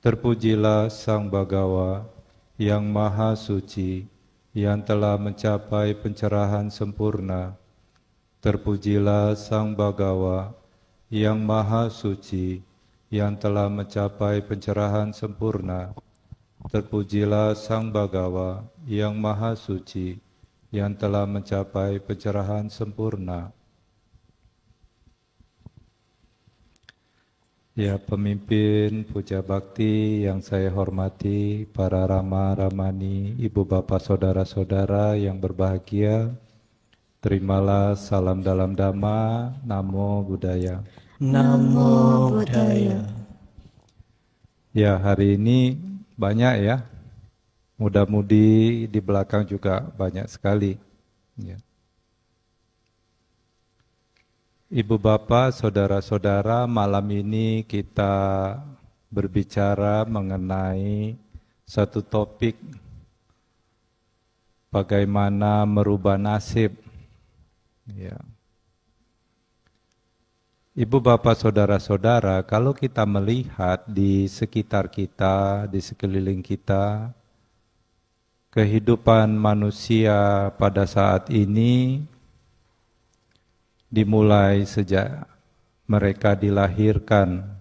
Terpujilah Sang Bhagawa yang Maha Suci, yang telah mencapai pencerahan sempurna. Terpujilah Sang Bhagawa yang Maha Suci, yang telah mencapai pencerahan sempurna. Terpujilah Sang Bhagawa yang Maha Suci, yang telah mencapai pencerahan sempurna. Ya, pemimpin puja bakti yang saya hormati, para Rama, Ramani, Ibu Bapak, Saudara-saudara yang berbahagia, terimalah salam dalam Dhamma, Namo Buddhaya. Namo Buddhaya. Ya, hari ini banyak ya, muda-mudi di belakang juga banyak sekali. Ya. Ibu Bapak, Saudara-saudara, malam ini kita berbicara mengenai satu topik bagaimana merubah nasib. Ya. Ibu Bapak Saudara-saudara, kalau kita melihat di sekitar kita, di sekeliling kita, kehidupan manusia pada saat ini dimulai sejak mereka dilahirkan.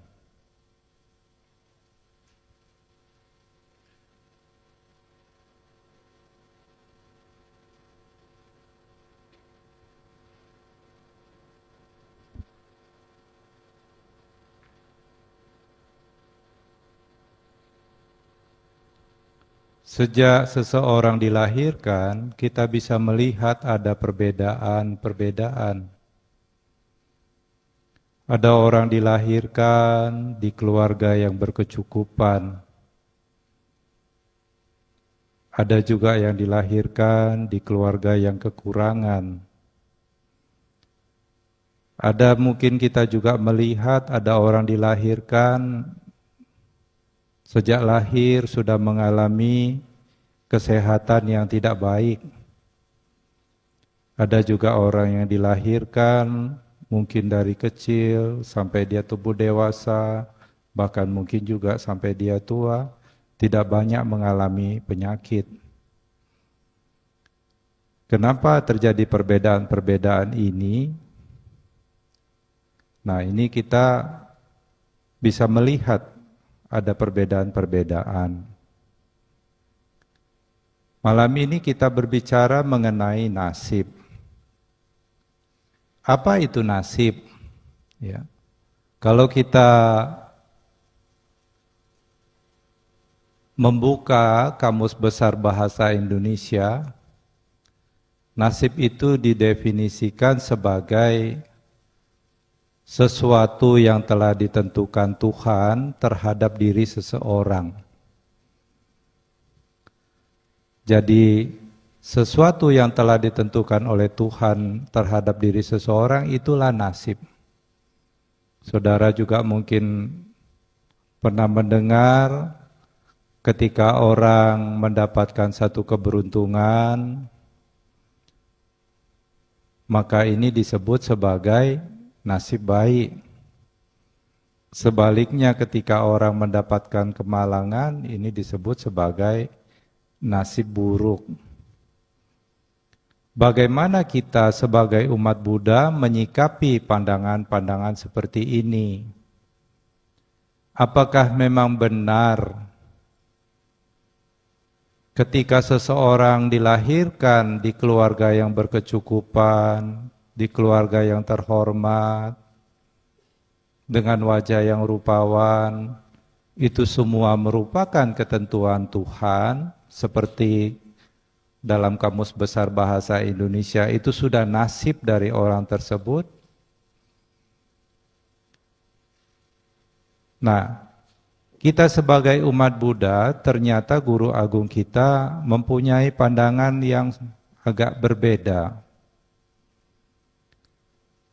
Sejak seseorang dilahirkan, kita bisa melihat ada perbedaan-perbedaan. Ada orang dilahirkan di keluarga yang berkecukupan. Ada juga yang dilahirkan di keluarga yang kekurangan. Ada mungkin kita juga melihat ada orang dilahirkan sejak lahir sudah mengalami kesehatan yang tidak baik. Ada juga orang yang dilahirkan mungkin dari kecil sampai dia tumbuh dewasa, bahkan mungkin juga sampai dia tua, tidak banyak mengalami penyakit. Kenapa terjadi perbedaan-perbedaan ini? Nah, ini kita bisa melihat ada perbedaan-perbedaan. Malam ini kita berbicara mengenai nasib. Apa itu nasib? Ya. Kalau kita membuka Kamus Besar Bahasa Indonesia, nasib itu didefinisikan sebagai sesuatu yang telah ditentukan Tuhan terhadap diri seseorang. Jadi sesuatu yang telah ditentukan oleh Tuhan terhadap diri seseorang itulah nasib. Saudara juga mungkin pernah mendengar ketika orang mendapatkan satu keberuntungan, maka ini disebut sebagai nasib baik. Sebaliknya ketika orang mendapatkan kemalangan, ini disebut sebagai nasib buruk. Bagaimana kita sebagai umat Buddha menyikapi pandangan-pandangan seperti ini? Apakah memang benar ketika seseorang dilahirkan di keluarga yang berkecukupan, di keluarga yang terhormat, dengan wajah yang rupawan, itu semua merupakan ketentuan Tuhan, seperti dalam Kamus Besar Bahasa Indonesia, itu sudah nasib dari orang tersebut? Nah, kita sebagai umat Buddha, ternyata Guru Agung kita mempunyai pandangan yang agak berbeda.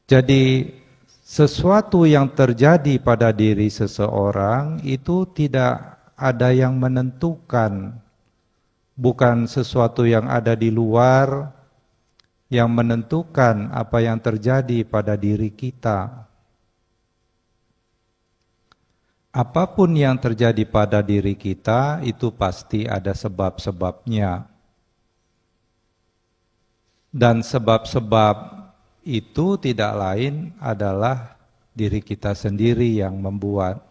Jadi sesuatu yang terjadi pada diri seseorang itu tidak ada yang menentukan, bukan sesuatu yang ada di luar yang menentukan apa yang terjadi pada diri kita. apapun yang terjadi pada diri kita itu pasti ada sebab-sebabnya. Dan sebab-sebab itu tidak lain adalah diri kita sendiri yang membuat.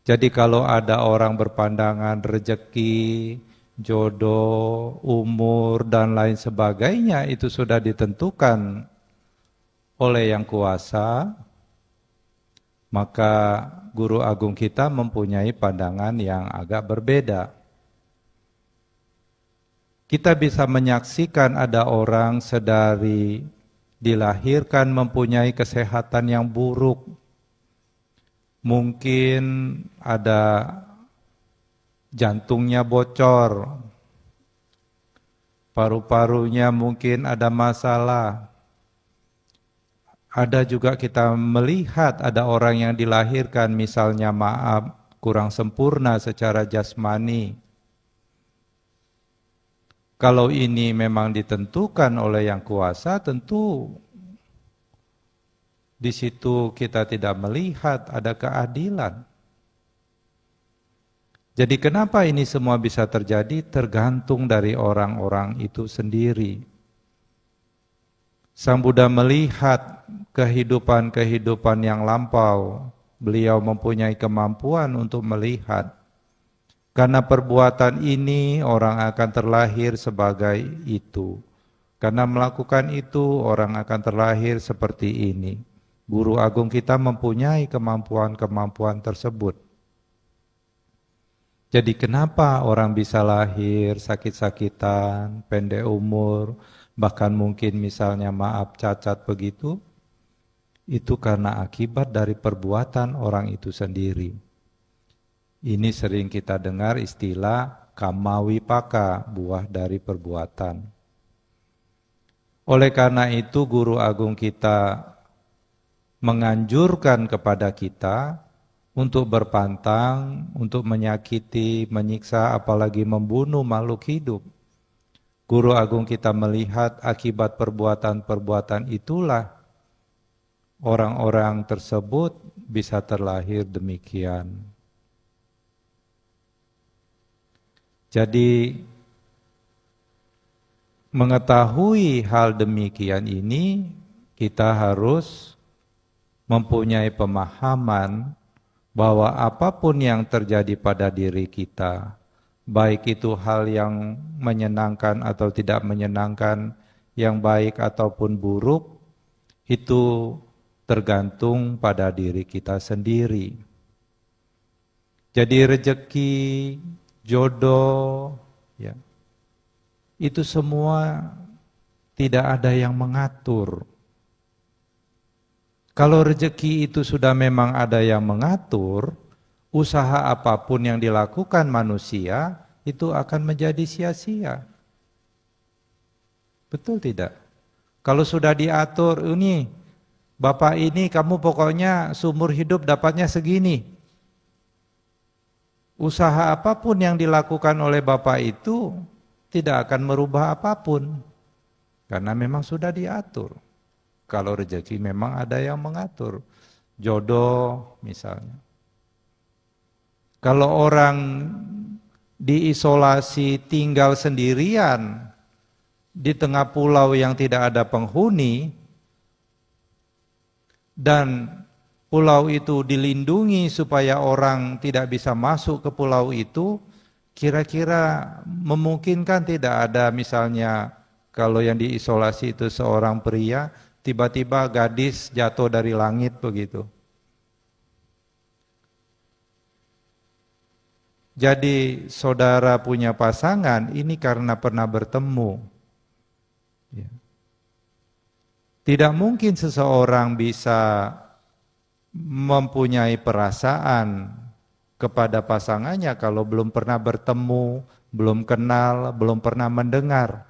Jadi kalau ada orang berpandangan rezeki, jodoh, umur, dan lain sebagainya itu sudah ditentukan oleh Yang Kuasa, maka Guru Agung kita mempunyai pandangan yang agak berbeda. Kita bisa menyaksikan ada orang sedari dilahirkan mempunyai kesehatan yang buruk. Mungkin ada jantungnya bocor, paru-parunya mungkin ada masalah. Ada juga kita melihat ada orang yang dilahirkan misalnya kurang sempurna secara jasmani. Kalau ini memang ditentukan oleh Yang Kuasa, tentu di situ kita tidak melihat ada keadilan. Jadi kenapa ini semua bisa terjadi? Tergantung dari orang-orang itu sendiri. Sang Buddha melihat kehidupan-kehidupan yang lampau. Beliau mempunyai kemampuan untuk melihat. Karena perbuatan ini orang akan terlahir sebagai itu. Karena melakukan itu orang akan terlahir seperti ini. Guru Agung kita mempunyai kemampuan-kemampuan tersebut. Jadi kenapa orang bisa lahir sakit-sakitan, pendek umur, bahkan mungkin misalnya cacat begitu? Itu karena akibat dari perbuatan orang itu sendiri. Ini sering kita dengar istilah kamma vipaka, buah dari perbuatan. Oleh karena itu Guru Agung kita menganjurkan kepada kita untuk berpantang, untuk menyakiti, menyiksa, apalagi membunuh makhluk hidup. Guru Agung kita melihat akibat perbuatan-perbuatan itulah orang-orang tersebut bisa terlahir demikian. Jadi mengetahui hal demikian ini, kita harus mempunyai pemahaman bahwa apapun yang terjadi pada diri kita, baik itu hal yang menyenangkan atau tidak menyenangkan, yang baik ataupun buruk, itu tergantung pada diri kita sendiri. Jadi rezeki, jodoh, ya, itu semua tidak ada yang mengatur. Kalau rezeki itu sudah memang ada yang mengatur, usaha apapun yang dilakukan manusia itu akan menjadi sia-sia. Betul tidak? Kalau sudah diatur, ini Bapak ini kamu pokoknya seumur hidup dapatnya segini. Usaha apapun yang dilakukan oleh Bapak itu tidak akan merubah apapun. Karena memang sudah diatur. Kalau rezeki memang ada yang mengatur. Jodoh misalnya. Kalau orang diisolasi tinggal sendirian di tengah pulau yang tidak ada penghuni dan pulau itu dilindungi supaya orang tidak bisa masuk ke pulau itu, kira-kira memungkinkan tidak ada misalnya kalau yang diisolasi itu seorang pria, tiba-tiba gadis jatuh dari langit begitu. Jadi saudara punya pasangan ini karena pernah bertemu. Ya. Tidak mungkin seseorang bisa mempunyai perasaan kepada pasangannya kalau belum pernah bertemu, belum kenal, belum pernah mendengar.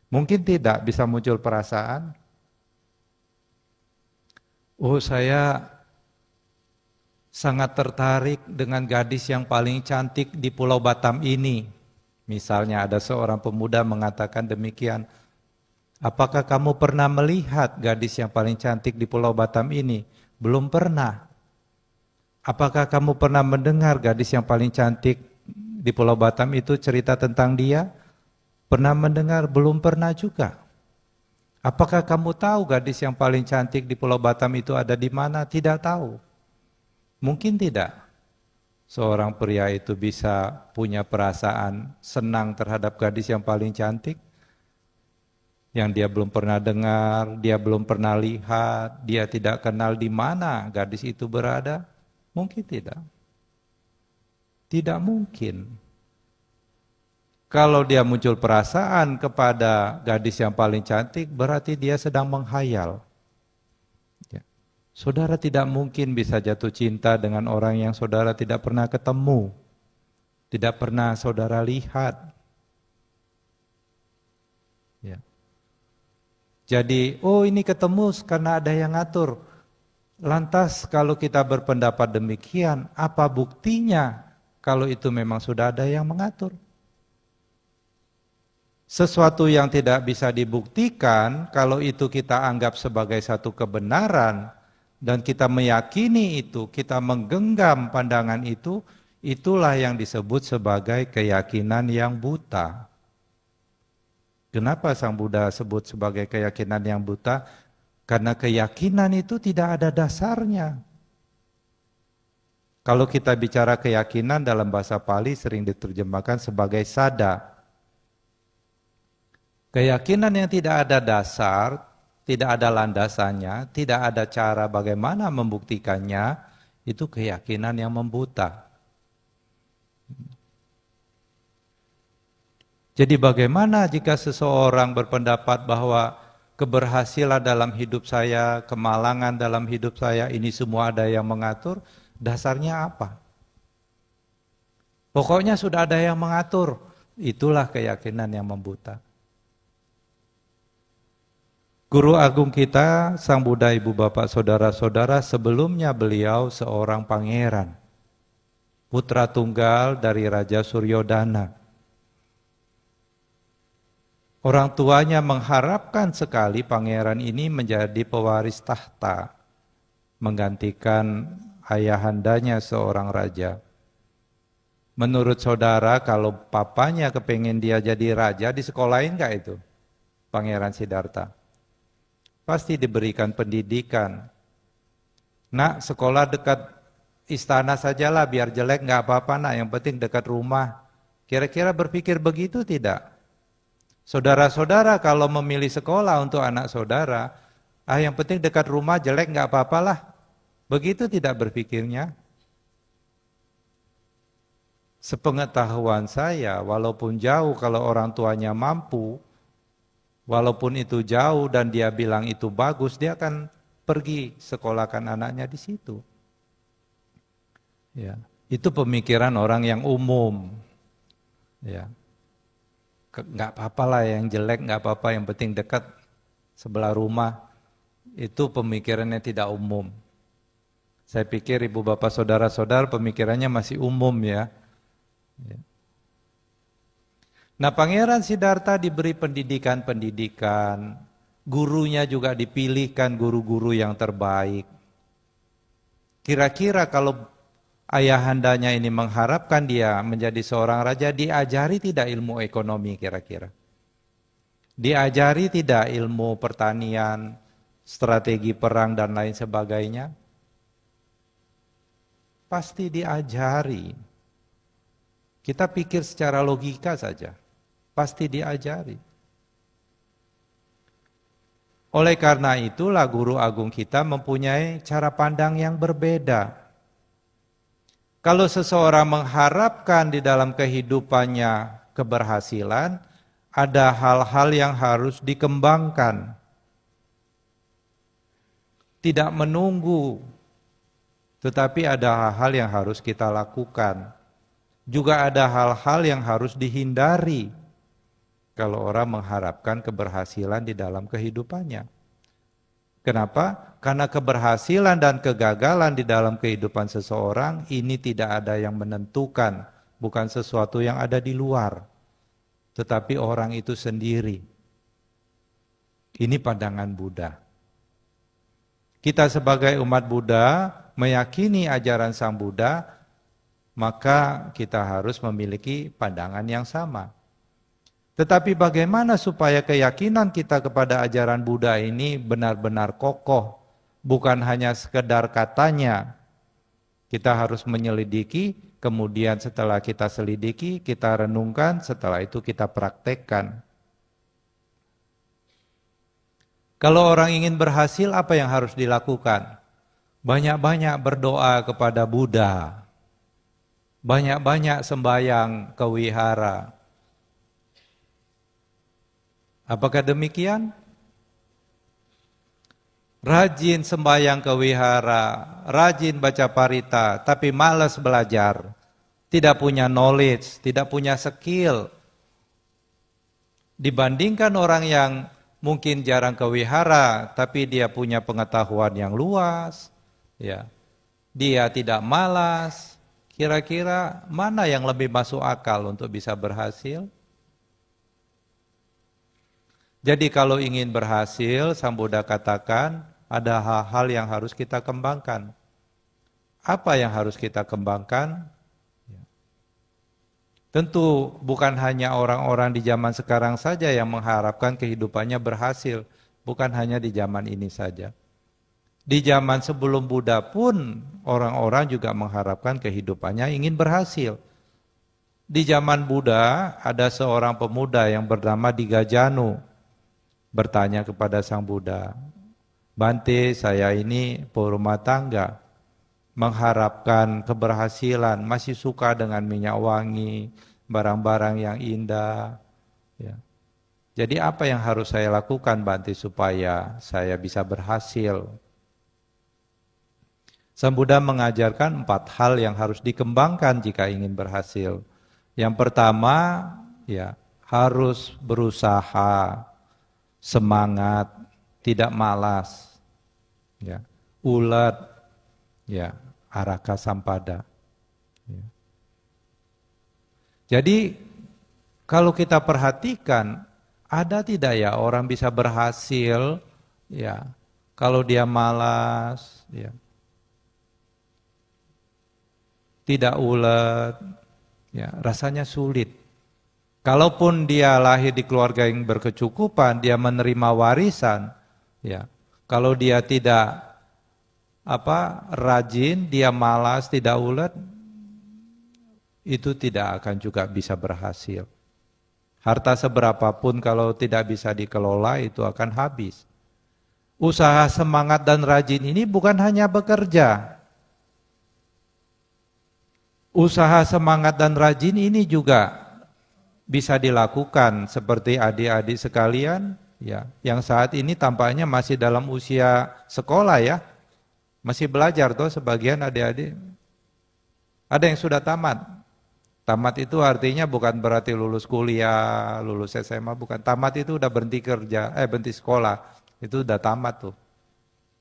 Mungkin tidak bisa muncul perasaan. Oh, saya sangat tertarik dengan gadis yang paling cantik di Pulau Batam ini. Misalnya ada seorang pemuda mengatakan demikian. Apakah kamu pernah melihat gadis yang paling cantik di Pulau Batam ini? Belum pernah. Apakah kamu pernah mendengar gadis yang paling cantik di Pulau Batam itu cerita tentang dia? Pernah mendengar? Belum pernah juga. Apakah kamu tahu gadis yang paling cantik di Pulau Batam itu ada di mana? Tidak tahu. Mungkin tidak. Seorang pria itu bisa punya perasaan senang terhadap gadis yang paling cantik, yang dia belum pernah dengar, dia belum pernah lihat, dia tidak kenal di mana gadis itu berada. Mungkin tidak. Tidak mungkin. Kalau dia muncul perasaan kepada gadis yang paling cantik, berarti dia sedang menghayal. Ya. Saudara tidak mungkin bisa jatuh cinta dengan orang yang saudara tidak pernah ketemu, tidak pernah saudara lihat. Ya. Jadi, oh ini ketemu karena ada yang ngatur. Lantas kalau kita berpendapat demikian, apa buktinya kalau itu memang sudah ada yang mengatur? Sesuatu yang tidak bisa dibuktikan, kalau itu kita anggap sebagai satu kebenaran, dan kita meyakini itu, kita menggenggam pandangan itu, itulah yang disebut sebagai keyakinan yang buta. Kenapa Sang Buddha sebut sebagai keyakinan yang buta? Karena keyakinan itu tidak ada dasarnya. Kalau kita bicara keyakinan dalam bahasa Pali sering diterjemahkan sebagai sada. Keyakinan yang tidak ada dasar, tidak ada landasannya, tidak ada cara bagaimana membuktikannya, itu keyakinan yang membuta. Jadi bagaimana jika seseorang berpendapat bahwa keberhasilan dalam hidup saya, kemalangan dalam hidup saya, ini semua ada yang mengatur, dasarnya apa? Pokoknya sudah ada yang mengatur, itulah keyakinan yang membuta. Guru agung kita, Sang Buddha, Ibu Bapak, Saudara-saudara, sebelumnya beliau seorang pangeran, putra tunggal dari Raja Suryodana. Orang tuanya mengharapkan sekali pangeran ini menjadi pewaris tahta, menggantikan ayahandanya seorang raja. Menurut saudara, kalau papanya kepengen dia jadi raja, disekolahin nggak itu? Pangeran Siddhartha. Pasti diberikan pendidikan. Nak, sekolah dekat istana sajalah, biar jelek nggak apa-apa nak, yang penting dekat rumah. Kira-kira berpikir begitu tidak? Saudara-saudara kalau memilih sekolah untuk anak saudara, yang penting dekat rumah, jelek nggak apa-apalah. Begitu tidak berpikirnya? Sepengetahuan saya, walaupun jauh kalau orang tuanya mampu, walaupun itu jauh dan dia bilang itu bagus, dia akan pergi sekolahkan anaknya di situ. Ya, itu pemikiran orang yang umum. Ya. Nggak apa-apa lah yang jelek, nggak apa-apa, yang penting dekat sebelah rumah. Itu pemikirannya tidak umum. Saya pikir ibu bapak saudara-saudara pemikirannya masih umum ya. Nah, Pangeran Siddhartha diberi pendidikan-pendidikan, gurunya juga dipilihkan guru-guru yang terbaik. Kira-kira kalau ayahandanya ini mengharapkan dia menjadi seorang raja, diajari tidak ilmu ekonomi kira-kira? Diajari tidak ilmu pertanian, strategi perang dan lain sebagainya? Pasti diajari. Kita pikir secara logika saja, pasti diajari. Oleh karena itulah guru agung kita mempunyai cara pandang yang berbeda. Kalau seseorang mengharapkan di dalam kehidupannya keberhasilan, ada hal-hal yang harus dikembangkan. Tidak menunggu, tetapi ada hal-hal yang harus kita lakukan. Juga ada hal-hal yang harus dihindari kalau orang mengharapkan keberhasilan di dalam kehidupannya. Kenapa? Karena keberhasilan dan kegagalan di dalam kehidupan seseorang ini tidak ada yang menentukan, bukan sesuatu yang ada di luar, tetapi orang itu sendiri. Ini pandangan Buddha. Kita sebagai umat Buddha meyakini ajaran Sang Buddha, maka kita harus memiliki pandangan yang sama. Tetapi bagaimana supaya keyakinan kita kepada ajaran Buddha ini benar-benar kokoh, bukan hanya sekedar katanya. Kita harus menyelidiki, kemudian setelah kita selidiki, kita renungkan, setelah itu kita praktekkan. Kalau orang ingin berhasil, apa yang harus dilakukan? Banyak-banyak berdoa kepada Buddha. Banyak-banyak sembahyang ke wihara. Apakah demikian? Rajin sembahyang ke wihara, rajin baca parita, tapi malas belajar, tidak punya knowledge, tidak punya skill. Dibandingkan orang yang mungkin jarang ke wihara, tapi dia punya pengetahuan yang luas, ya. Dia tidak malas. Kira-kira mana yang lebih masuk akal untuk bisa berhasil? Jadi kalau ingin berhasil, Sang Buddha katakan ada hal-hal yang harus kita kembangkan. Apa yang harus kita kembangkan? Tentu bukan hanya orang-orang di zaman sekarang saja yang mengharapkan kehidupannya berhasil, bukan hanya di zaman ini saja. Di zaman sebelum Buddha pun orang-orang juga mengharapkan kehidupannya ingin berhasil. Di zaman Buddha ada seorang pemuda yang bernama Digajanu bertanya kepada Sang Buddha, "Bante, saya ini perumah tangga, mengharapkan keberhasilan, masih suka dengan minyak wangi, barang-barang yang indah. Ya. Jadi apa yang harus saya lakukan, Bante, supaya saya bisa berhasil?" Sang Buddha mengajarkan 4 hal yang harus dikembangkan jika ingin berhasil. Yang pertama, ya, harus berusaha, semangat, tidak malas, ya, ulet, ya, araka sampada. Ya. Jadi kalau kita perhatikan, ada tidak ya orang bisa berhasil, ya, kalau dia malas, ya, tidak ulet, ya, rasanya sulit. Kalaupun dia lahir di keluarga yang berkecukupan, dia menerima warisan, ya. Kalau dia tidak rajin, dia malas, tidak ulet, itu tidak akan juga bisa berhasil. Harta seberapapun kalau tidak bisa dikelola itu akan habis. Usaha, semangat dan rajin ini bukan hanya bekerja. Usaha, semangat dan rajin ini juga bisa dilakukan seperti adik-adik sekalian, ya, yang saat ini tampaknya masih dalam usia sekolah, ya, masih belajar tuh sebagian adik-adik. Ada yang sudah tamat. Tamat itu artinya bukan berarti lulus kuliah, lulus SMA, bukan. Tamat itu udah berhenti kerja, berhenti sekolah, itu udah tamat tuh.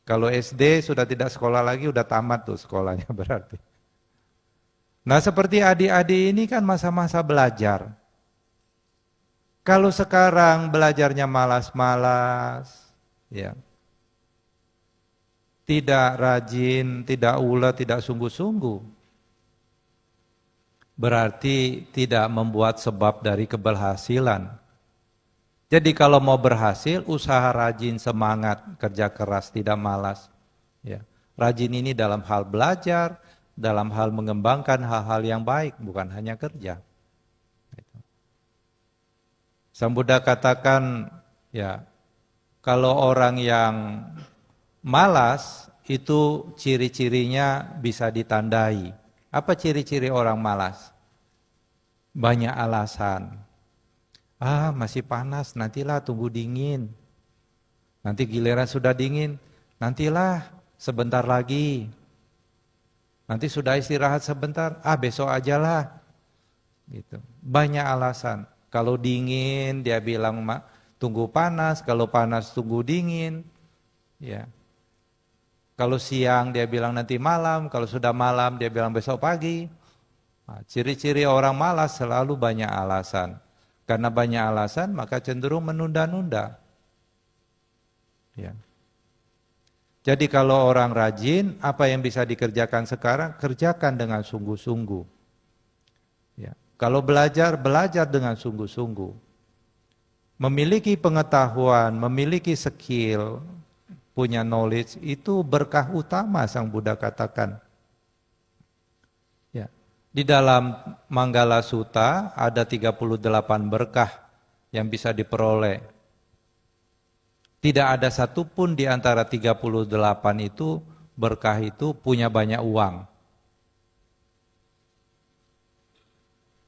Kalau SD sudah tidak sekolah lagi, udah tamat tuh sekolahnya berarti. Nah, seperti adik-adik ini kan masa-masa belajar. Kalau sekarang belajarnya malas-malas, ya, tidak rajin, tidak ulet, tidak sungguh-sungguh, berarti tidak membuat sebab dari keberhasilan. Jadi kalau mau berhasil, usaha rajin, semangat, kerja keras, tidak malas. Ya. Rajin ini dalam hal belajar, dalam hal mengembangkan hal-hal yang baik, bukan hanya kerja. Sang Buddha katakan, ya, kalau orang yang malas itu ciri-cirinya bisa ditandai. Apa ciri-ciri orang malas? Banyak alasan. Masih panas, nantilah tunggu dingin. Nanti giliran sudah dingin, nantilah sebentar lagi. Nanti sudah istirahat sebentar, besok ajalah. Gitu. Banyak alasan. Kalau dingin dia bilang tunggu panas, kalau panas tunggu dingin. Ya. Kalau siang dia bilang nanti malam, kalau sudah malam dia bilang besok pagi. Nah, ciri-ciri orang malas selalu banyak alasan. Karena banyak alasan maka cenderung menunda-nunda. Ya. Jadi kalau orang rajin, apa yang bisa dikerjakan sekarang, kerjakan dengan sungguh-sungguh. Ya. Kalau belajar, belajar dengan sungguh-sungguh. Memiliki pengetahuan, memiliki skill, punya knowledge, itu berkah utama Sang Buddha katakan. Ya. Di dalam Manggala Sutta ada 38 berkah yang bisa diperoleh. Tidak ada satupun di antara 38 itu berkah itu punya banyak uang.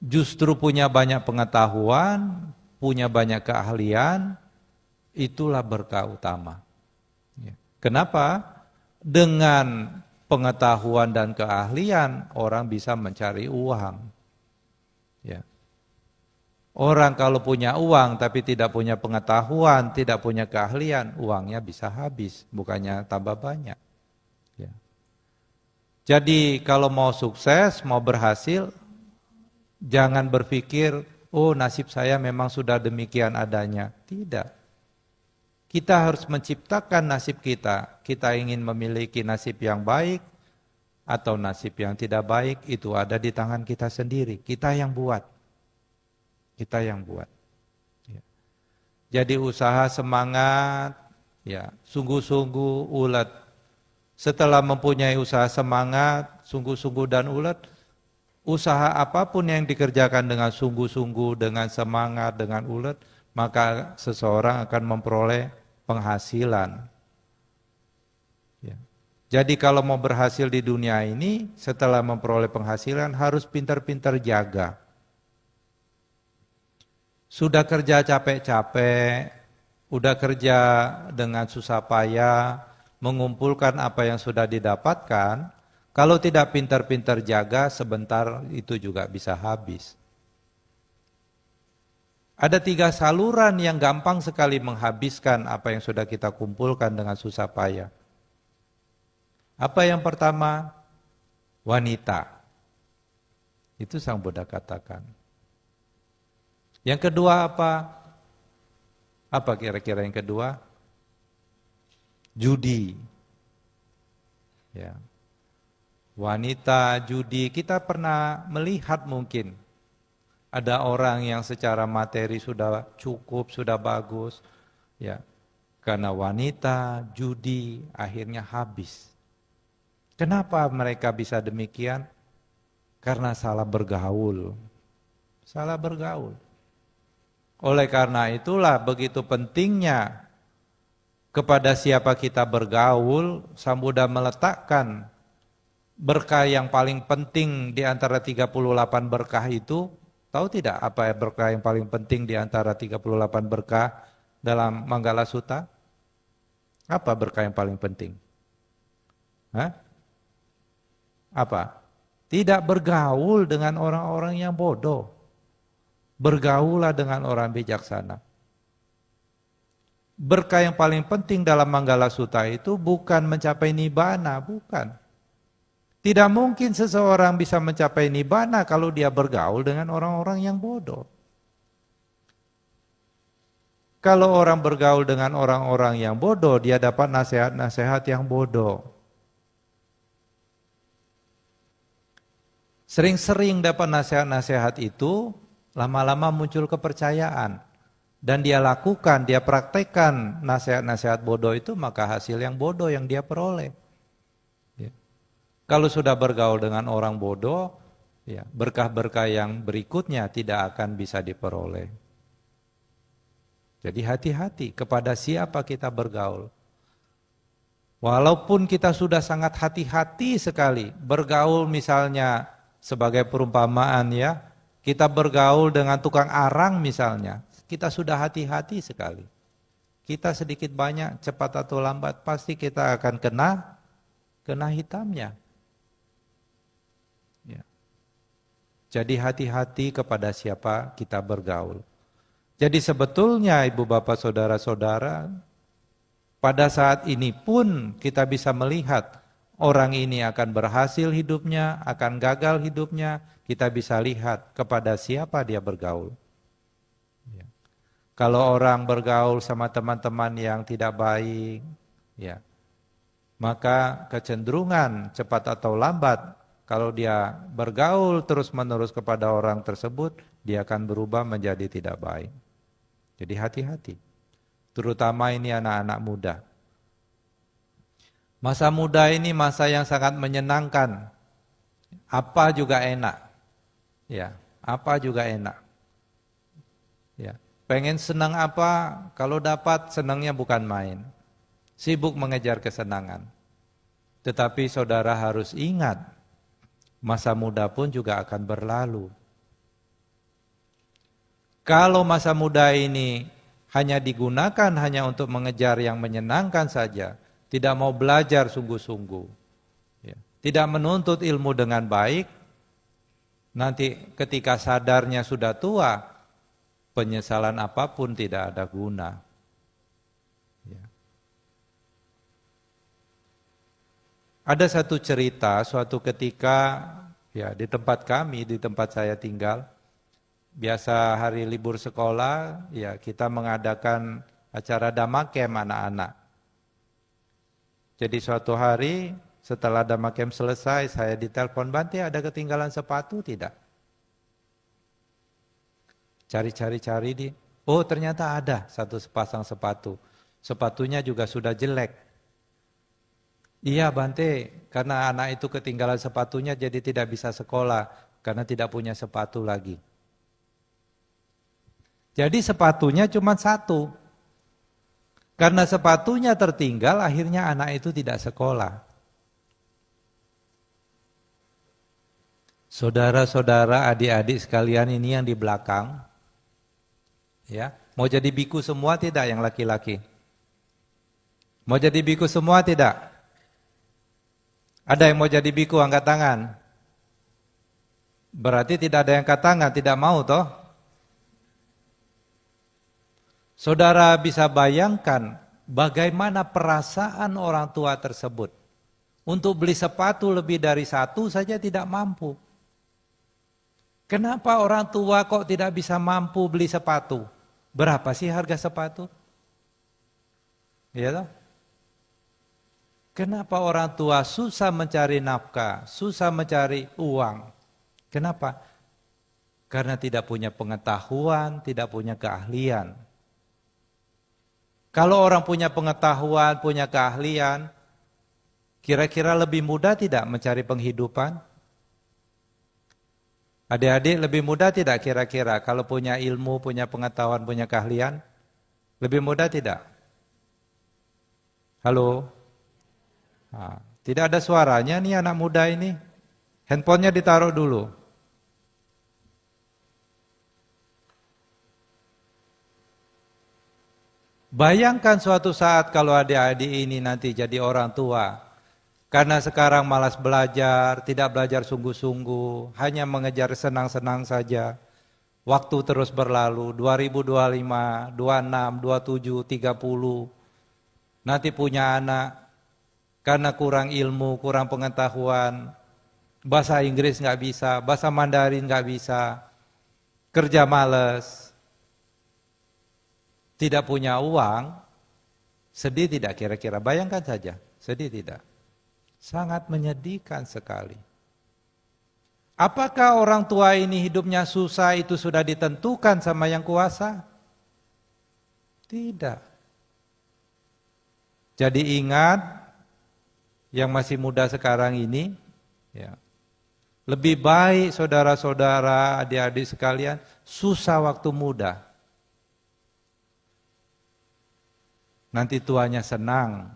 Justru punya banyak pengetahuan, punya banyak keahlian, itulah berkah utama. Kenapa? Dengan pengetahuan dan keahlian orang bisa mencari uang. Ya. Orang kalau punya uang tapi tidak punya pengetahuan, tidak punya keahlian, uangnya bisa habis, bukannya tambah banyak. Ya. Jadi kalau mau sukses, mau berhasil, jangan berpikir, oh nasib saya memang sudah demikian adanya. Tidak. Kita harus menciptakan nasib kita. Kita ingin memiliki nasib yang baik atau nasib yang tidak baik, itu ada di tangan kita sendiri. Kita yang buat. Kita yang buat. Ya. Jadi usaha semangat, ya, sungguh-sungguh ulet. Setelah mempunyai usaha semangat, sungguh-sungguh dan ulet, usaha apapun yang dikerjakan dengan sungguh-sungguh, dengan semangat, dengan ulet, maka seseorang akan memperoleh penghasilan. Ya. Jadi kalau mau berhasil di dunia ini, setelah memperoleh penghasilan harus pintar-pintar jaga. Sudah kerja capek-capek, udah kerja dengan susah payah, mengumpulkan apa yang sudah didapatkan, kalau tidak pintar-pintar jaga, sebentar itu juga bisa habis. Ada 3 saluran yang gampang sekali menghabiskan apa yang sudah kita kumpulkan dengan susah payah. Apa yang pertama? Wanita. Itu Sang Buddha katakan. Yang kedua apa? Apa kira-kira yang kedua? Judi. Ya. Wanita, judi, kita pernah melihat mungkin. Ada orang yang secara materi sudah cukup, sudah bagus. Ya. Karena wanita, judi, akhirnya habis. Kenapa mereka bisa demikian? Karena salah bergaul. Salah bergaul. Oleh karena itulah begitu pentingnya kepada siapa kita bergaul, Sang Buddha meletakkan berkah yang paling penting di antara 38 berkah itu. Tahu tidak apa berkah yang paling penting di antara 38 berkah dalam Manggala Sutta? Apa berkah yang paling penting? Hah? Apa? Tidak bergaul dengan orang-orang yang bodoh. Bergaulah dengan orang bijaksana. Berkah yang paling penting dalam Manggala Sutta itu bukan mencapai nibbana, bukan. Tidak mungkin seseorang bisa mencapai nibbana kalau dia bergaul dengan orang-orang yang bodoh. Kalau orang bergaul dengan orang-orang yang bodoh, dia dapat nasihat-nasihat yang bodoh. Sering-sering dapat nasihat-nasihat itu, lama-lama muncul kepercayaan. Dan dia lakukan, dia praktekkan nasihat-nasihat bodoh itu, maka hasil yang bodoh yang dia peroleh. Ya. Kalau sudah bergaul dengan orang bodoh, ya, berkah-berkah yang berikutnya tidak akan bisa diperoleh. Jadi hati-hati kepada siapa kita bergaul. Walaupun kita sudah sangat hati-hati sekali, bergaul misalnya sebagai perumpamaan ya, kita bergaul dengan tukang arang misalnya, kita sudah hati-hati sekali. Kita sedikit banyak, cepat atau lambat, pasti kita akan kena hitamnya. Ya. Jadi hati-hati kepada siapa kita bergaul. Jadi sebetulnya ibu bapak saudara-saudara, pada saat ini pun kita bisa melihat orang ini akan berhasil hidupnya, akan gagal hidupnya, kita bisa lihat kepada siapa dia bergaul. Ya. Kalau orang bergaul sama teman-teman yang tidak baik, ya, maka kecenderungan cepat atau lambat kalau dia bergaul terus-menerus kepada orang tersebut, dia akan berubah menjadi tidak baik. Jadi hati-hati. Terutama ini anak-anak muda. Masa muda ini masa yang sangat menyenangkan. Apa juga enak. Ya, apa juga enak. Ya, pengen senang apa, kalau dapat senangnya bukan main. Sibuk mengejar kesenangan. Tetapi saudara harus ingat, masa muda pun juga akan berlalu. Kalau masa muda ini hanya digunakan hanya untuk mengejar yang menyenangkan saja, tidak mau belajar sungguh-sungguh, ya, tidak menuntut ilmu dengan baik, nanti ketika sadarnya sudah tua, penyesalan apapun tidak ada guna. Ya. Ada satu cerita, suatu ketika ya di tempat kami, di tempat saya tinggal, biasa hari libur sekolah, ya kita mengadakan acara damakem anak-anak. Jadi suatu hari setelah damakem selesai, saya ditelepon, "Bante, ada ketinggalan sepatu tidak?" Cari-cari di, oh ternyata ada satu sepasang sepatu. Sepatunya juga sudah jelek. Iya Bante, karena anak itu ketinggalan sepatunya jadi tidak bisa sekolah, karena tidak punya sepatu lagi. Jadi sepatunya cuma satu. Karena sepatunya tertinggal, akhirnya anak itu tidak sekolah. Saudara-saudara, adik-adik sekalian ini yang di belakang, ya, mau jadi biku semua tidak yang laki-laki? Mau jadi biku semua tidak? Ada yang mau jadi biku, angkat tangan. Berarti tidak ada yang angkat tangan, tidak mau toh? Saudara bisa bayangkan bagaimana perasaan orang tua tersebut. Untuk beli sepatu lebih dari satu saja tidak mampu. Kenapa orang tua kok tidak bisa mampu beli sepatu? Berapa sih harga sepatu? Ya toh? Kenapa orang tua susah mencari nafkah, susah mencari uang? Kenapa? Karena tidak punya pengetahuan, tidak punya keahlian. Kalau orang punya pengetahuan, punya keahlian, kira-kira lebih mudah tidak mencari penghidupan? Adik-adik lebih mudah tidak kira-kira kalau punya ilmu, punya pengetahuan, punya keahlian? Lebih mudah tidak? Halo? Nah, tidak ada suaranya nih anak muda ini. Handphonenya ditaruh dulu. Bayangkan suatu saat kalau adik-adik ini nanti jadi orang tua. Karena sekarang malas belajar, tidak belajar sungguh-sungguh, hanya mengejar senang-senang saja. Waktu terus berlalu, 2025, 26, 27, 30. Nanti punya anak, karena kurang ilmu, kurang pengetahuan, bahasa Inggris nggak bisa, bahasa Mandarin nggak bisa, kerja males, tidak punya uang, sedih tidak kira-kira? Bayangkan saja, sedih tidak? Sangat menyedihkan sekali. Apakah orang tua ini hidupnya susah itu sudah ditentukan sama yang kuasa? Tidak. Jadi ingat, yang masih muda sekarang ini, ya, lebih baik saudara-saudara, adik-adik sekalian, susah waktu muda. Nanti tuanya senang.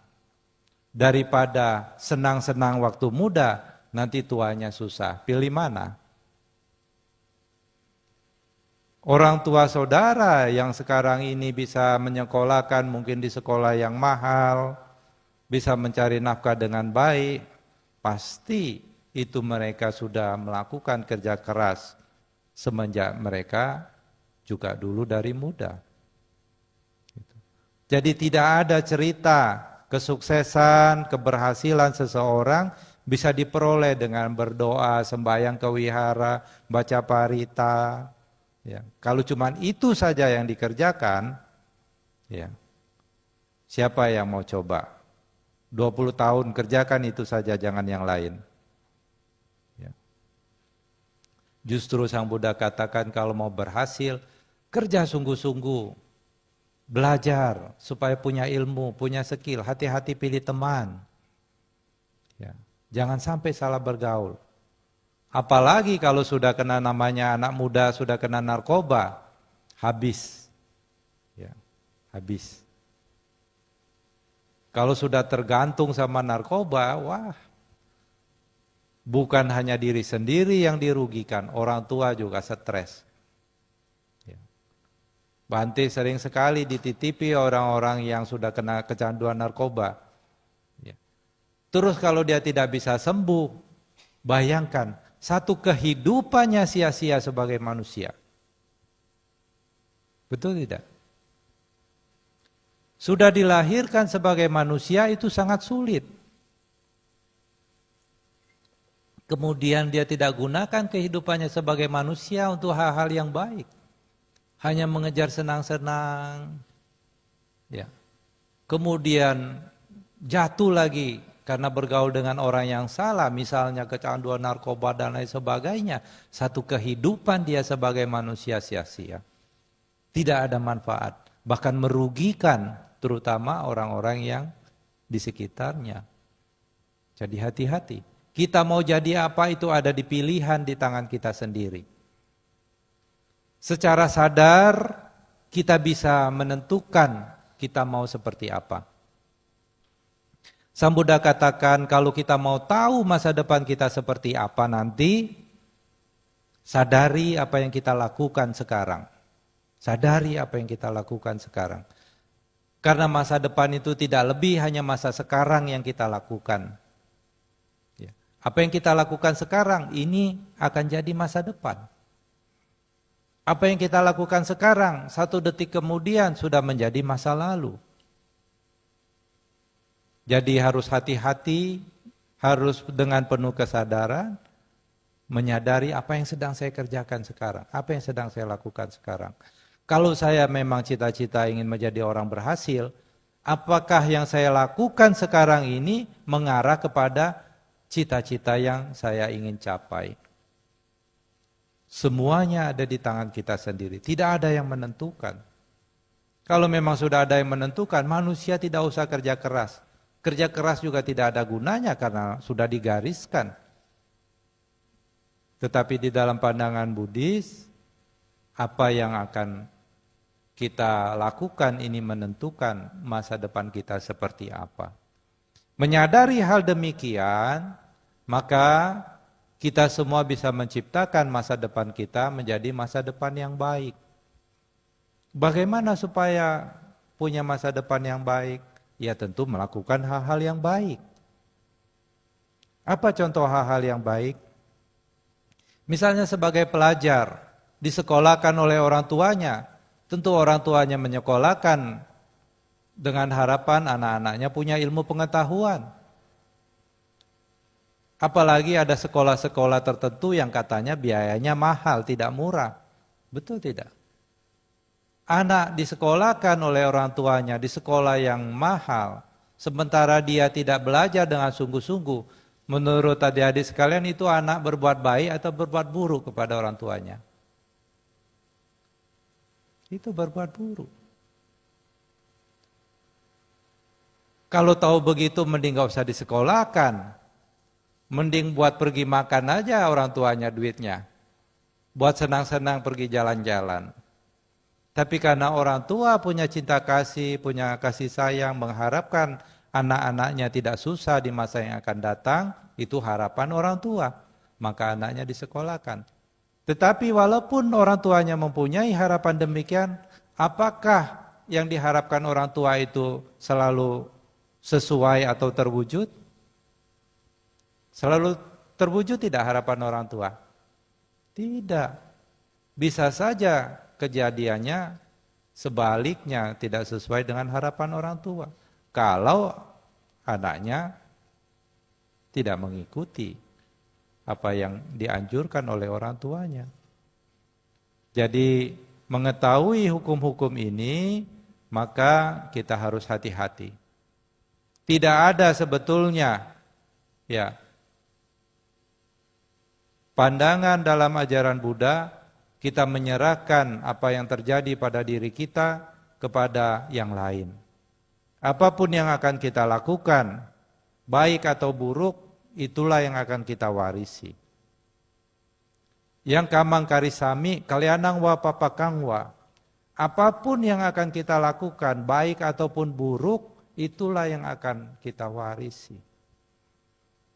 Daripada senang-senang waktu muda, nanti tuanya susah. Pilih mana? Orang tua saudara yang sekarang ini bisa menyekolahkan mungkin di sekolah yang mahal, bisa mencari nafkah dengan baik, pasti itu mereka sudah melakukan kerja keras semenjak mereka juga dulu dari muda. Jadi tidak ada cerita kesuksesan, keberhasilan seseorang bisa diperoleh dengan berdoa, sembahyang ke wihara, baca parita. Ya, kalau cuma itu saja yang dikerjakan, ya, siapa yang mau coba? 20 tahun kerjakan itu saja, jangan yang lain. Ya. Justru Sang Buddha katakan kalau mau berhasil, kerja sungguh-sungguh. Belajar supaya punya ilmu, punya skill, hati-hati pilih teman. Ya. Jangan sampai salah bergaul. Apalagi kalau sudah kena namanya anak muda, sudah kena narkoba, habis. Ya, habis. Kalau sudah tergantung sama narkoba, wah, bukan hanya diri sendiri yang dirugikan, orang tua juga stres. Ya. Bante sering sekali dititipi orang-orang yang sudah kena kecanduan narkoba. Ya. Terus kalau dia tidak bisa sembuh, bayangkan, satu kehidupannya sia-sia sebagai manusia. Betul tidak? Sudah dilahirkan sebagai manusia itu sangat sulit. Kemudian dia tidak gunakan kehidupannya sebagai manusia untuk hal-hal yang baik. Hanya mengejar senang-senang. Ya. Kemudian jatuh lagi karena bergaul dengan orang yang salah, misalnya kecanduan narkoba dan lain sebagainya. Satu kehidupan dia sebagai manusia sia-sia. Tidak ada manfaat, bahkan merugikan terutama orang-orang yang di sekitarnya. Jadi hati-hati. Kita mau jadi apa itu ada di pilihan di tangan kita sendiri. Secara sadar kita bisa menentukan kita mau seperti apa. Sang Buddha katakan kalau kita mau tahu masa depan kita seperti apa nanti, sadari apa yang kita lakukan sekarang. Sadari apa yang kita lakukan sekarang. Karena masa depan itu tidak lebih hanya masa sekarang yang kita lakukan. Ya. Apa yang kita lakukan sekarang ini akan jadi masa depan. Apa yang kita lakukan sekarang 1 detik kemudian sudah menjadi masa lalu. Jadi harus hati-hati, harus dengan penuh kesadaran, menyadari apa yang sedang saya kerjakan sekarang, apa yang sedang saya lakukan sekarang. Kalau saya memang cita-cita ingin menjadi orang berhasil, apakah yang saya lakukan sekarang ini mengarah kepada cita-cita yang saya ingin capai? Semuanya ada di tangan kita sendiri, tidak ada yang menentukan. Kalau memang sudah ada yang menentukan, manusia tidak usah kerja keras. Kerja keras juga tidak ada gunanya karena sudah digariskan. Tetapi di dalam pandangan Buddhis, apa yang akan kita lakukan ini menentukan masa depan kita seperti apa. Menyadari hal demikian, maka kita semua bisa menciptakan masa depan kita menjadi masa depan yang baik. Bagaimana supaya punya masa depan yang baik? Ya tentu melakukan hal-hal yang baik. Apa contoh hal-hal yang baik? Misalnya sebagai pelajar, disekolahkan oleh orang tuanya, tentu orang tuanya menyekolahkan dengan harapan anak-anaknya punya ilmu pengetahuan. Apalagi ada sekolah-sekolah tertentu yang katanya biayanya mahal, tidak murah. Betul tidak? Anak disekolahkan oleh orang tuanya di sekolah yang mahal, sementara dia tidak belajar dengan sungguh-sungguh. Menurut adik-adik sekalian itu anak berbuat baik atau berbuat buruk kepada orang tuanya? Itu berbuat buruk. Kalau tahu begitu mending gak usah disekolahkan. Mending buat pergi makan aja orang tuanya duitnya. Buat senang-senang pergi jalan-jalan. Tapi karena orang tua punya cinta kasih, punya kasih sayang, mengharapkan anak-anaknya tidak susah di masa yang akan datang, itu harapan orang tua. Maka anaknya disekolahkan. Tetapi walaupun orang tuanya mempunyai harapan demikian, apakah yang diharapkan orang tua itu selalu sesuai atau terwujud? Selalu terwujud tidak harapan orang tua? Tidak. Bisa saja kejadiannya sebaliknya tidak sesuai dengan harapan orang tua. Kalau anaknya tidak mengikuti apa yang dianjurkan oleh orang tuanya. Jadi mengetahui hukum-hukum ini, maka kita harus hati-hati. Tidak ada sebetulnya ya pandangan dalam ajaran Buddha kita menyerahkan apa yang terjadi pada diri kita kepada yang lain. Apapun yang akan kita lakukan, baik atau buruk, itulah yang akan kita warisi. Yang kamang karisami kalianang wa papakang wa. Apapun yang akan kita lakukan, baik ataupun buruk, itulah yang akan kita warisi.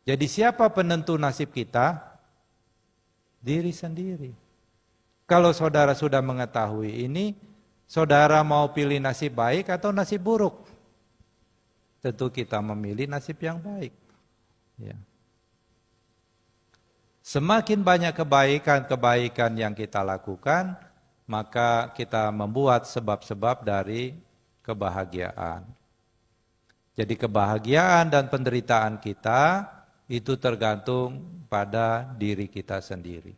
Jadi siapa penentu nasib kita? Diri sendiri. Kalau saudara sudah mengetahui ini, saudara mau pilih nasib baik atau nasib buruk? Tentu kita memilih nasib yang baik. Ya. Semakin banyak kebaikan-kebaikan yang kita lakukan, maka kita membuat sebab-sebab dari kebahagiaan. Jadi kebahagiaan dan penderitaan kita itu tergantung pada diri kita sendiri.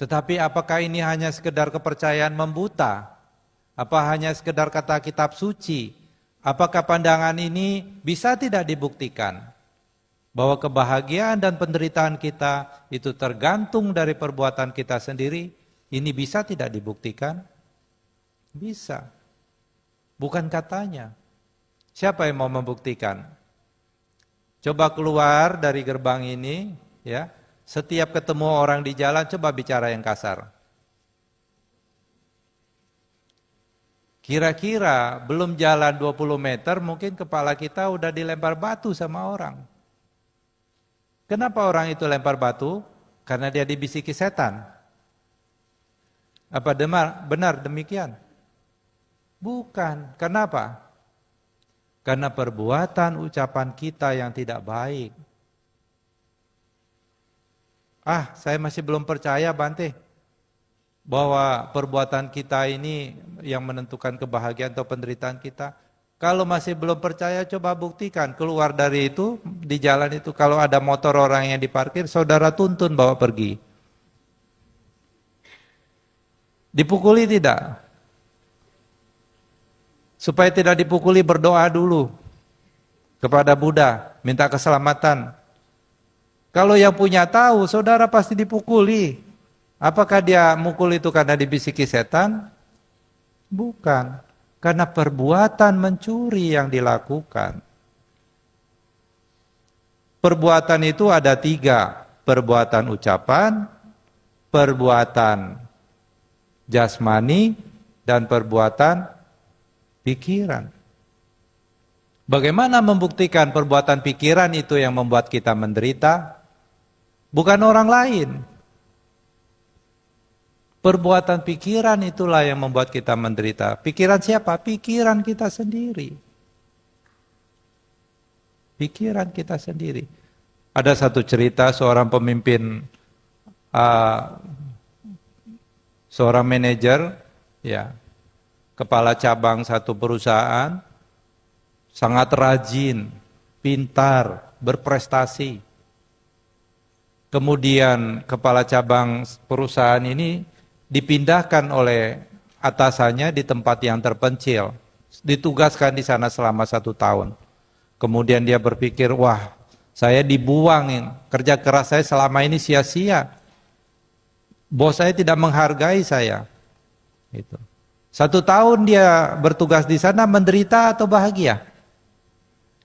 Tetapi apakah ini hanya sekedar kepercayaan membuta? Apa hanya sekedar kata kitab suci? Apakah pandangan ini bisa tidak dibuktikan? Bahwa kebahagiaan dan penderitaan kita itu tergantung dari perbuatan kita sendiri? Ini bisa tidak dibuktikan? Bisa. Bukan katanya. Siapa yang mau membuktikan? Coba keluar dari gerbang ini, ya. Setiap ketemu orang di jalan, coba bicara yang kasar. Kira-kira belum jalan 20 meter, mungkin kepala kita udah dilempar batu sama orang. Kenapa orang itu lempar batu? Karena dia dibisiki setan. Apa benar demikian? Bukan. Kenapa? Karena perbuatan ucapan kita yang tidak baik. Saya masih belum percaya Bante bahwa perbuatan kita ini yang menentukan kebahagiaan atau penderitaan kita. Kalau masih belum percaya, coba buktikan. Keluar dari itu, di jalan itu, kalau ada motor orang yang diparkir, saudara tuntun bawa pergi. Dipukuli tidak? Supaya tidak dipukuli, berdoa dulu kepada Buddha, minta keselamatan. Kalau yang punya tahu, saudara pasti dipukuli. Apakah dia mukul itu karena dibisiki setan? Bukan, karena perbuatan mencuri yang dilakukan. Perbuatan itu ada 3, perbuatan ucapan, perbuatan jasmani, dan perbuatan pikiran. Bagaimana membuktikan perbuatan pikiran itu yang membuat kita menderita? Bukan orang lain. Perbuatan pikiran itulah yang membuat kita menderita. Pikiran siapa? Pikiran kita sendiri. Pikiran kita sendiri. Ada satu cerita seorang pemimpin, seorang manajer, ya, kepala cabang satu perusahaan, sangat rajin, pintar, berprestasi. Kemudian kepala cabang perusahaan ini dipindahkan oleh atasannya di tempat yang terpencil. Ditugaskan di sana selama 1 tahun. Kemudian dia berpikir, wah, saya dibuang, kerja keras saya selama ini sia-sia. Bos saya tidak menghargai saya. Gitu. 1 tahun dia bertugas di sana, menderita atau bahagia?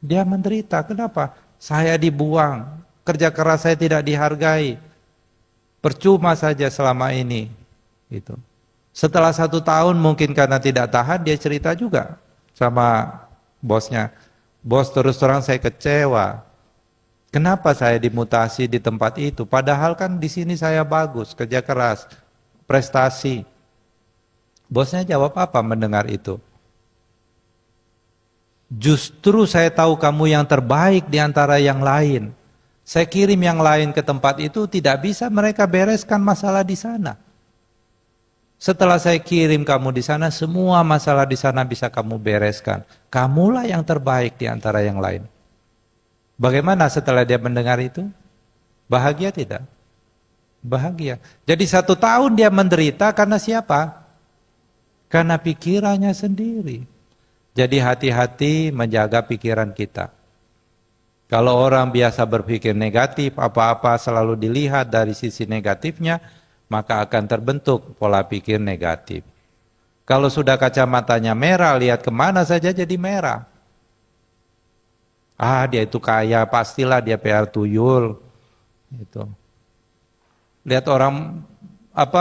Dia menderita. Kenapa? Saya dibuang, kerja keras saya tidak dihargai. Percuma saja selama ini. Gitu. Setelah 1 tahun mungkin karena tidak tahan, dia cerita juga sama bosnya. Bos, terus terang saya kecewa. Kenapa saya dimutasi di tempat itu? Padahal kan di sini saya bagus, kerja keras, prestasi. Bosnya jawab apa mendengar itu? Justru saya tahu kamu yang terbaik di antara yang lain. Saya kirim yang lain ke tempat itu, tidak bisa mereka bereskan masalah di sana. Setelah saya kirim kamu di sana, semua masalah di sana bisa kamu bereskan. Kamulah yang terbaik di antara yang lain. Bagaimana setelah dia mendengar itu? Bahagia tidak? Bahagia. Jadi 1 tahun dia menderita karena siapa? Karena pikirannya sendiri. Jadi hati-hati menjaga pikiran kita. Kalau orang biasa berpikir negatif, apa-apa selalu dilihat dari sisi negatifnya, maka akan terbentuk pola pikir negatif. Kalau sudah kacamatanya merah, lihat kemana saja jadi merah. Dia itu kaya, pastilah dia PR tuyul. Gitu. Lihat orang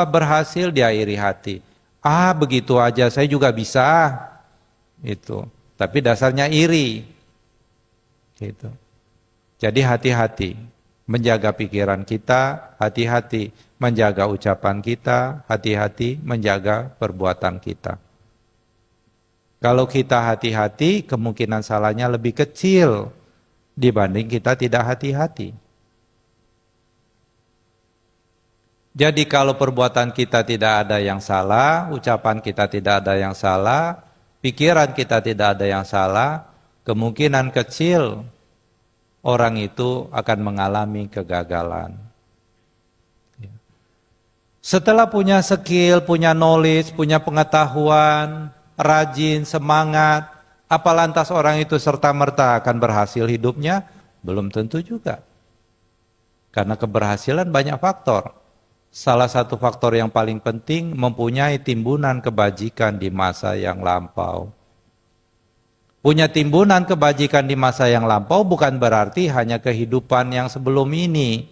berhasil, dia iri hati. Begitu aja, saya juga bisa. Itu. Tapi dasarnya iri. Gitu. Jadi hati-hati menjaga pikiran kita, hati-hati menjaga ucapan kita, hati-hati menjaga perbuatan kita. Kalau kita hati-hati, kemungkinan salahnya lebih kecil dibanding kita tidak hati-hati. Jadi kalau perbuatan kita tidak ada yang salah, ucapan kita tidak ada yang salah, pikiran kita tidak ada yang salah, kemungkinan kecil orang itu akan mengalami kegagalan. Setelah punya skill, punya knowledge, punya pengetahuan, rajin, semangat, apa lantas orang itu serta-merta akan berhasil hidupnya? Belum tentu juga. Karena keberhasilan banyak faktor. Salah satu faktor yang paling penting mempunyai timbunan kebajikan di masa yang lampau. Punya timbunan kebajikan di masa yang lampau bukan berarti hanya kehidupan yang sebelum ini.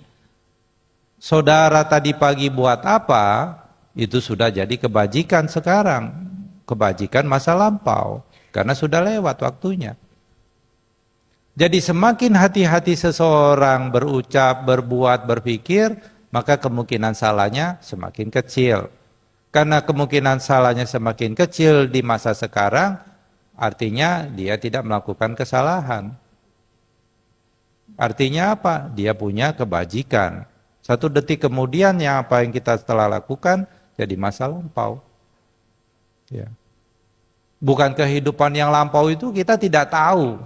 Saudara tadi pagi buat apa? Itu sudah jadi kebajikan sekarang. Kebajikan masa lampau, karena sudah lewat waktunya. Jadi semakin hati-hati seseorang berucap, berbuat, berpikir, maka kemungkinan salahnya semakin kecil. Karena kemungkinan salahnya semakin kecil di masa sekarang, artinya dia tidak melakukan kesalahan. Artinya apa? Dia punya kebajikan. 1 detik kemudian apa yang kita telah lakukan jadi masa lampau. Ya. Bukan kehidupan yang lampau itu kita tidak tahu.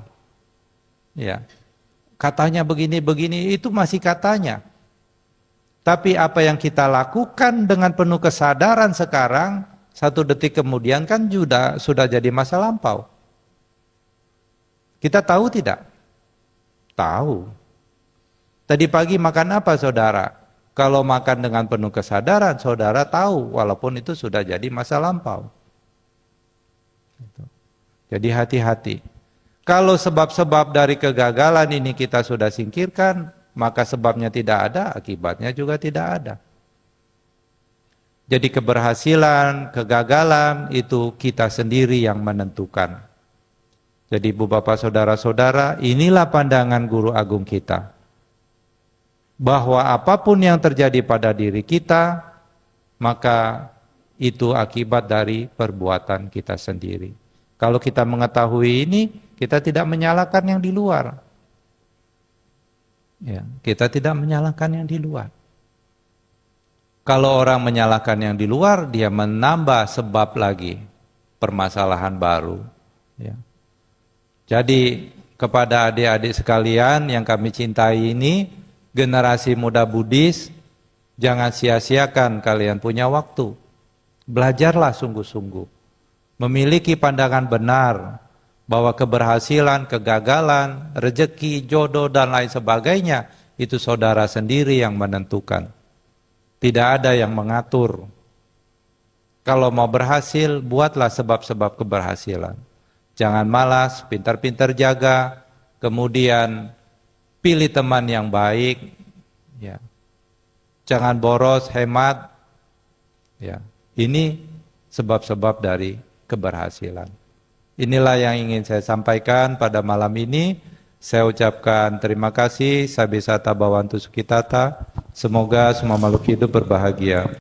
Ya. Katanya begini-begini itu masih katanya. Tapi apa yang kita lakukan dengan penuh kesadaran sekarang, 1 detik kemudian kan sudah jadi masa lampau. Kita tahu tidak? Tahu. Tadi pagi makan apa saudara? Kalau makan dengan penuh kesadaran, saudara tahu walaupun itu sudah jadi masa lampau. Jadi hati-hati. Kalau sebab-sebab dari kegagalan ini kita sudah singkirkan, maka sebabnya tidak ada, akibatnya juga tidak ada. Jadi keberhasilan, kegagalan itu kita sendiri yang menentukan. Jadi Ibu Bapak Saudara-saudara, inilah pandangan Guru Agung kita. Bahwa apapun yang terjadi pada diri kita, maka itu akibat dari perbuatan kita sendiri. Kalau kita mengetahui ini, kita tidak menyalahkan yang di luar. Ya, kita tidak menyalahkan yang di luar. Kalau orang menyalahkan yang di luar, dia menambah sebab lagi permasalahan baru. Ya. Jadi kepada adik-adik sekalian yang kami cintai ini, generasi muda Buddhis, jangan sia-siakan kalian punya waktu. Belajarlah sungguh-sungguh. Memiliki pandangan benar bahwa keberhasilan, kegagalan, rezeki, jodoh dan lain sebagainya itu saudara sendiri yang menentukan. Tidak ada yang mengatur. Kalau mau berhasil, buatlah sebab-sebab keberhasilan. Jangan malas, pintar-pintar jaga, kemudian pilih teman yang baik, ya. Jangan boros, hemat, ya. Ini sebab-sebab dari keberhasilan. Inilah yang ingin saya sampaikan pada malam ini. Saya ucapkan terima kasih, Sabisata Bhawantu Sukhitata. Semoga semua makhluk hidup berbahagia.